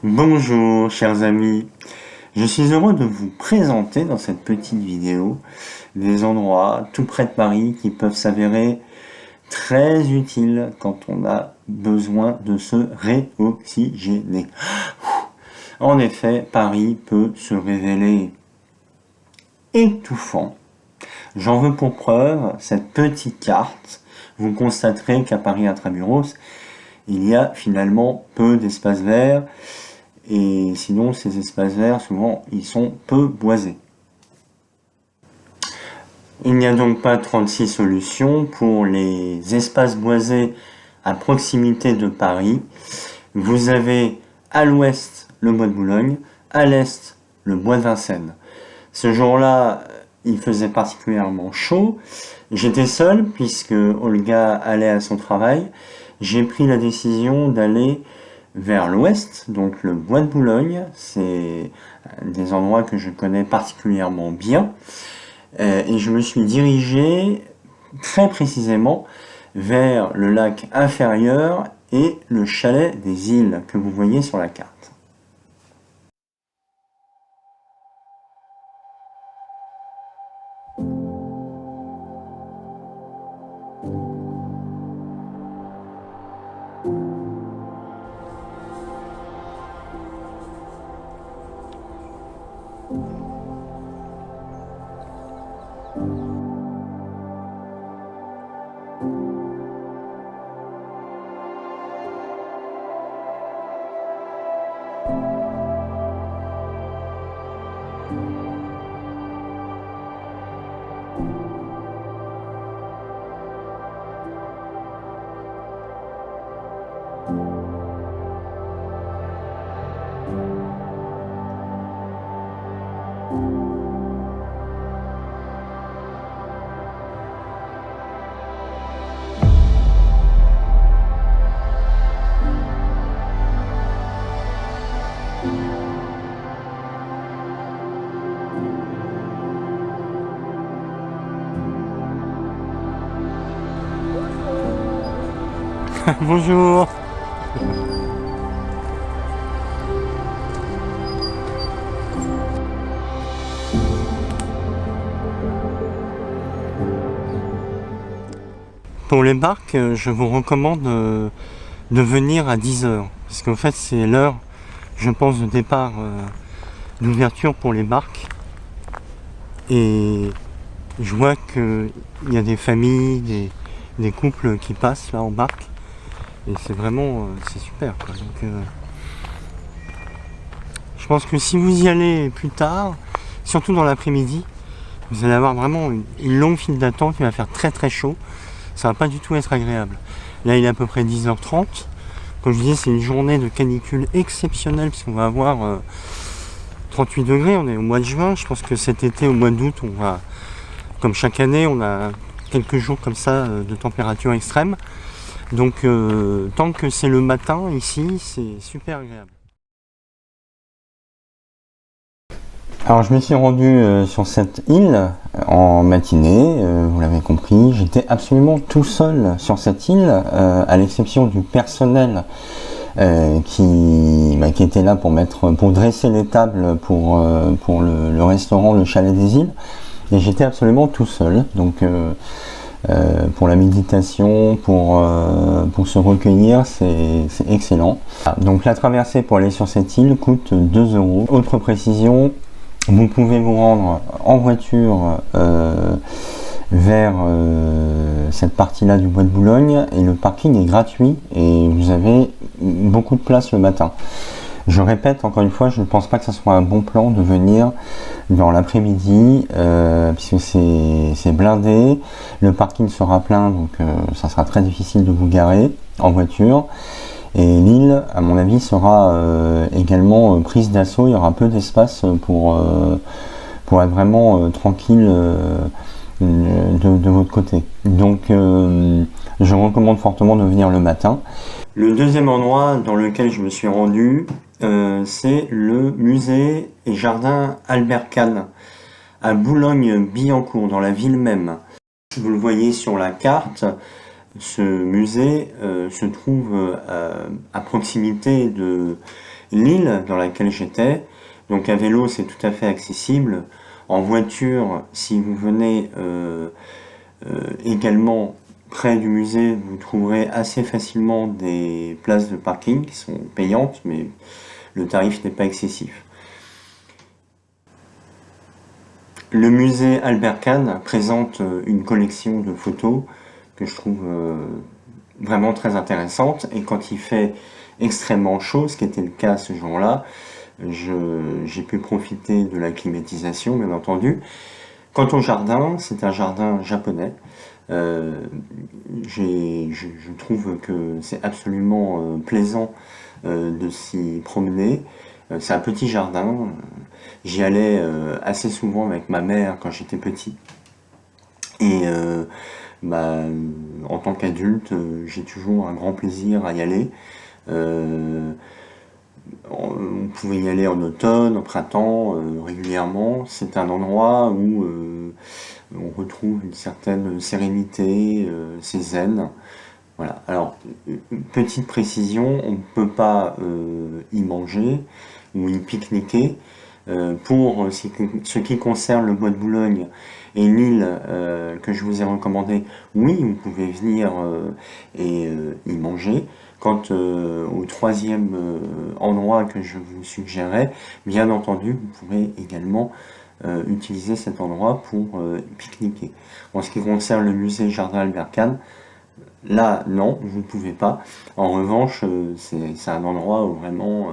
Bonjour chers amis, je suis heureux de vous présenter dans cette petite vidéo des endroits tout près de Paris qui peuvent s'avérer très utiles quand on a besoin de se réoxygéner. En effet, Paris peut se révéler étouffant. J'en veux pour preuve cette petite carte. Vous constaterez qu'à Paris intramuros, il y a finalement peu d'espaces verts. Et sinon, ces espaces verts, souvent, ils sont peu boisés. Il n'y a donc pas 36 solutions pour les espaces boisés à proximité de Paris. Vous avez à l'ouest le bois de Boulogne, à l'est le bois de Vincennes. Ce jour-là, il faisait particulièrement chaud. J'étais seul puisque Olga allait à son travail. J'ai pris la décision d'aller vers l'ouest, donc le bois de Boulogne. C'est des endroits que je connais particulièrement bien. Et je me suis dirigé très précisément vers le lac inférieur et le chalet des îles que vous voyez sur la carte. Bonjour. Pour les barques, je vous recommande de venir à 10h. Parce qu'en fait, c'est l'heure, je pense, de départ d'ouverture pour les barques. Et je vois qu'il y a des familles, des couples qui passent là en barque. Et c'est vraiment, c'est super quoi. Donc, je pense que si vous y allez plus tard, surtout dans l'après-midi, vous allez avoir vraiment une longue file d'attente, il va faire très très chaud. Ça va pas du tout être agréable. Là, il est à peu près 10h30. Comme je disais, c'est une journée de canicule exceptionnelle puisqu'on va avoir 38 degrés. On est au mois de juin. Je pense que cet été, au mois d'août, on va, comme chaque année, on a quelques jours comme ça de température extrême. Donc, tant que c'est le matin ici, c'est super agréable. Alors je me suis rendu sur cette île en matinée, vous l'avez compris, j'étais absolument tout seul sur cette île, à l'exception du personnel qui était là pour dresser les tables pour le restaurant, le chalet des îles, et j'étais absolument tout seul, donc pour la méditation, pour se recueillir, c'est excellent. Donc la traversée pour aller sur cette île coûte 2 €. Autre précision, vous pouvez vous rendre en voiture vers cette partie-là du bois de Boulogne et le parking est gratuit et vous avez beaucoup de place le matin. Je répète encore une fois, je ne pense pas que ce soit un bon plan de venir dans l'après-midi puisque c'est blindé, le parking sera plein donc ça sera très difficile de vous garer en voiture. Et l'île, à mon avis, sera également prise d'assaut. Il y aura peu d'espace pour être vraiment tranquille de votre côté. Donc, je recommande fortement de venir le matin. Le deuxième endroit dans lequel je me suis rendu, c'est le musée et jardin Albert Kahn à Boulogne-Billancourt, dans la ville même. Vous le voyez sur la carte. Ce musée se trouve à proximité l'île dans laquelle j'étais. Donc à vélo, c'est tout à fait accessible. En voiture, si vous venez également près du musée, vous trouverez assez facilement des places de parking qui sont payantes, mais le tarif n'est pas excessif. Le musée Albert Kahn présente une collection de photos que je trouve vraiment très intéressante, et quand il fait extrêmement chaud, ce qui était le cas ce jour-là, j'ai pu profiter de la climatisation, bien entendu. Quant au jardin, c'est un jardin japonais. Euh, je trouve que c'est absolument plaisant de s'y promener. C'est un petit jardin. J'y allais assez souvent avec ma mère quand j'étais petit. Et bah, en tant qu'adulte, j'ai toujours un grand plaisir à y aller. Euh, on pouvait y aller en automne, au printemps, régulièrement. C'est un endroit où on retrouve une certaine sérénité, c'est zen. Voilà. Alors, petite précision, on ne peut pas y manger ou y pique-niquer. Pour ce qui concerne le bois de Boulogne et l'île que je vous ai recommandé, oui, vous pouvez venir et y manger. Quant au troisième endroit que je vous suggérais, bien entendu, vous pourrez également utiliser cet endroit pour pique-niquer. En ce qui concerne le musée Jardin Albert Kahn, là, non, vous ne pouvez pas. En revanche, c'est un endroit où vraiment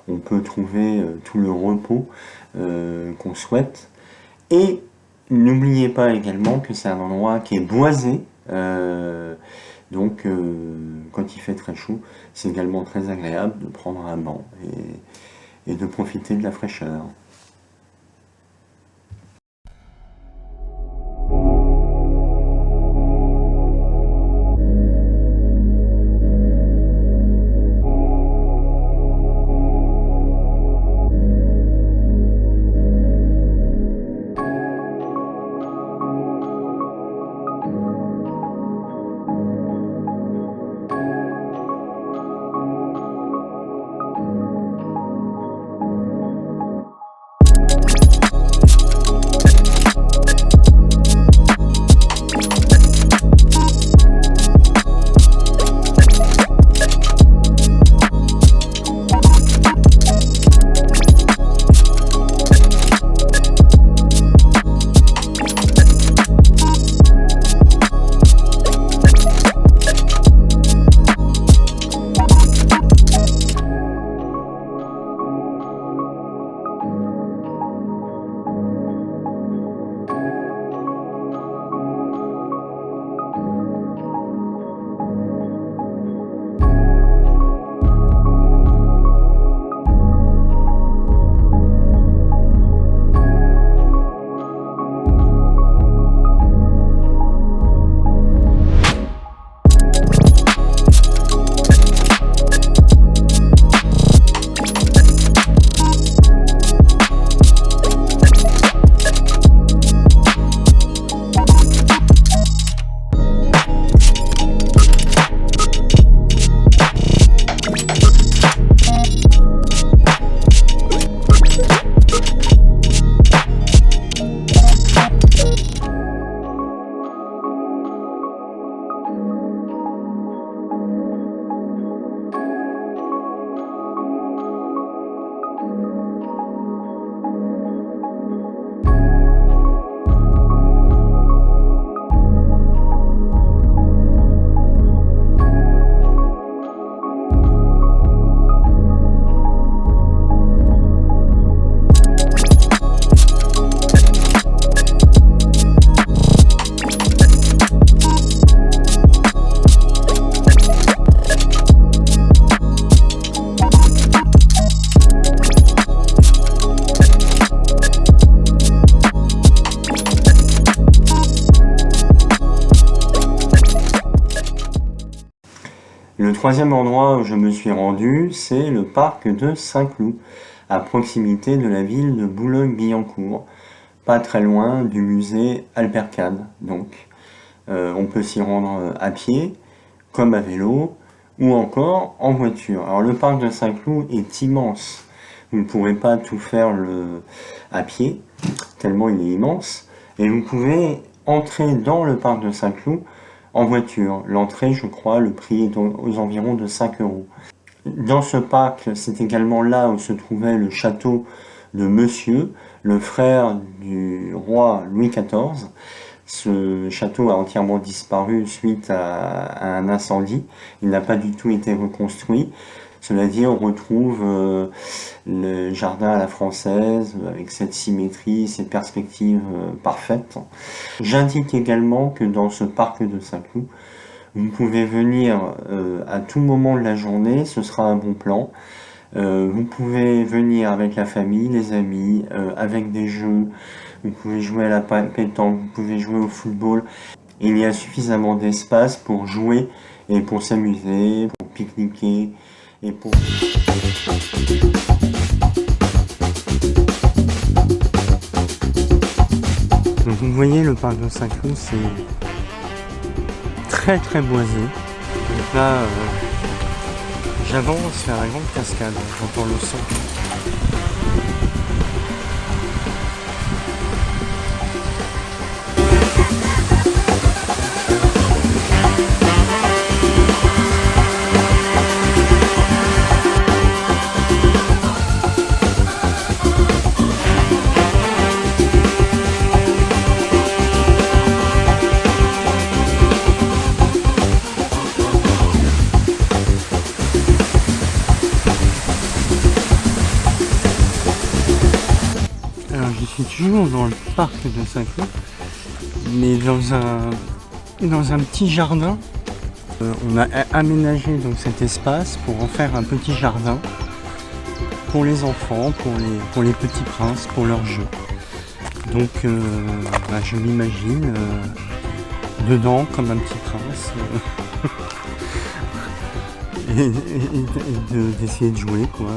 on peut trouver tout le repos qu'on souhaite. Et n'oubliez pas également que c'est un endroit qui est boisé. Donc, quand il fait très chaud, c'est également très agréable de prendre un banc et de profiter de la fraîcheur. Le troisième endroit où je me suis rendu, c'est le parc de Saint-Cloud, à proximité de la ville de Boulogne-Billancourt, pas très loin du musée Albert Kahn. Donc, on peut s'y rendre à pied, comme à vélo, ou encore en voiture. Alors le parc de Saint-Cloud est immense. Vous ne pourrez pas tout faire à pied, tellement il est immense. Et vous pouvez entrer dans le parc de Saint-Cloud en voiture. L'entrée, je crois, le prix est aux environs de 5 euros. Dans ce parc, c'est également là où se trouvait le château de Monsieur, le frère du roi Louis XIV. Ce château a entièrement disparu suite à un incendie. Il n'a pas du tout été reconstruit. Cela dit, on retrouve le jardin à la française, avec cette symétrie, cette perspective parfaite. J'indique également que dans ce parc de Saint-Cloud, vous pouvez venir à tout moment de la journée, ce sera un bon plan. Vous pouvez venir avec la famille, les amis, avec des jeux. Vous pouvez jouer à la pétanque, vous pouvez jouer au football. Il y a suffisamment d'espace pour jouer et pour s'amuser, pour pique-niquer et pour... Donc vous voyez, le parc de Saint-Cloud, c'est très très boisé. Donc là, j'avance vers la grande cascade, j'entends le son. Je suis toujours dans le parc de Saint-Cloud, mais dans un petit jardin. On a aménagé donc cet espace pour en faire un petit jardin pour les enfants, pour les petits princes, pour leurs jeux. Donc je m'imagine dedans comme un petit prince et d'essayer de jouer quoi.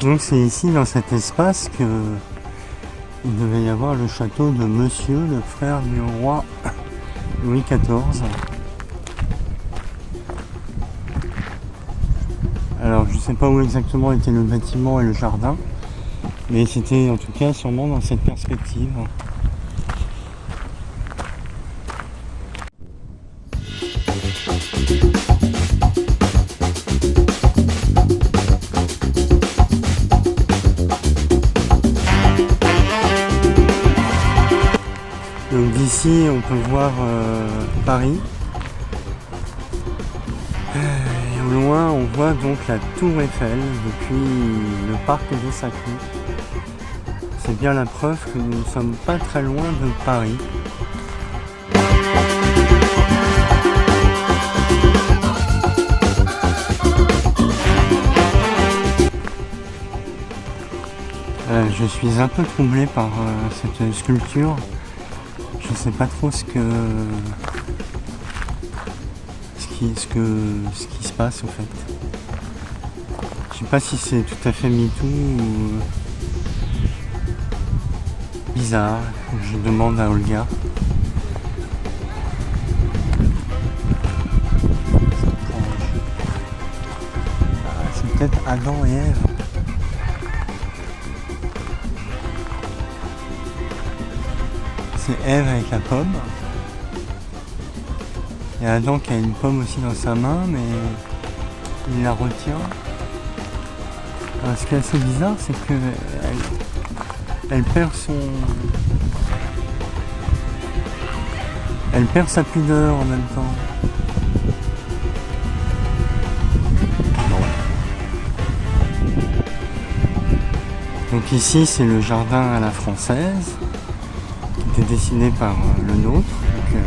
Donc c'est ici dans cet espace que il devait y avoir le château de Monsieur, le frère du roi Louis XIV. Alors je ne sais pas où exactement était le bâtiment et le jardin, mais c'était en tout cas sûrement dans cette perspective. Donc d'ici on peut voir Paris. Et au loin on voit donc la tour Eiffel depuis le parc de Saint-Cloud. C'est bien la preuve que nous ne sommes pas très loin de Paris. Je suis un peu troublé par cette sculpture. Je ne sais pas trop ce qui se passe en fait. Je sais pas si c'est tout à fait MeToo ou bizarre. Je demande à Olga. C'est peut-être Adam et Ève. C'est Ève avec la pomme. Il y a Adam qui a une pomme aussi dans sa main, mais il la retient. Alors, ce qui est assez bizarre, c'est que elle perd sa pudeur en même temps. Donc ici c'est le jardin à la française qui était dessiné par le nôtre. Donc,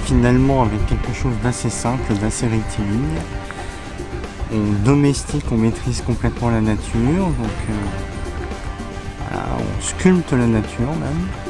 finalement avec quelque chose d'assez simple, d'assez rectiligne. On domestique, on maîtrise complètement la nature. Donc, voilà, on sculpte la nature même.